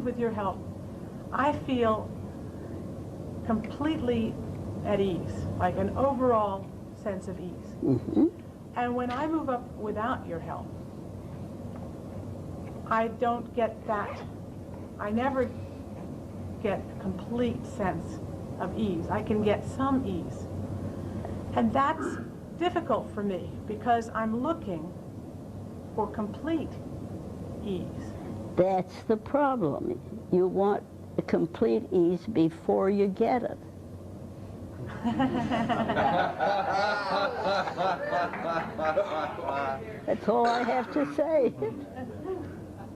with your help, I feel completely at ease, like an overall sense of ease. Mm-hmm. And when I move up without your help, I don't get that. I never get a complete sense of ease. I can get some ease. And that's difficult for me because I'm looking for complete ease. That's the problem. You want a complete ease before you get it. That's all I have to say.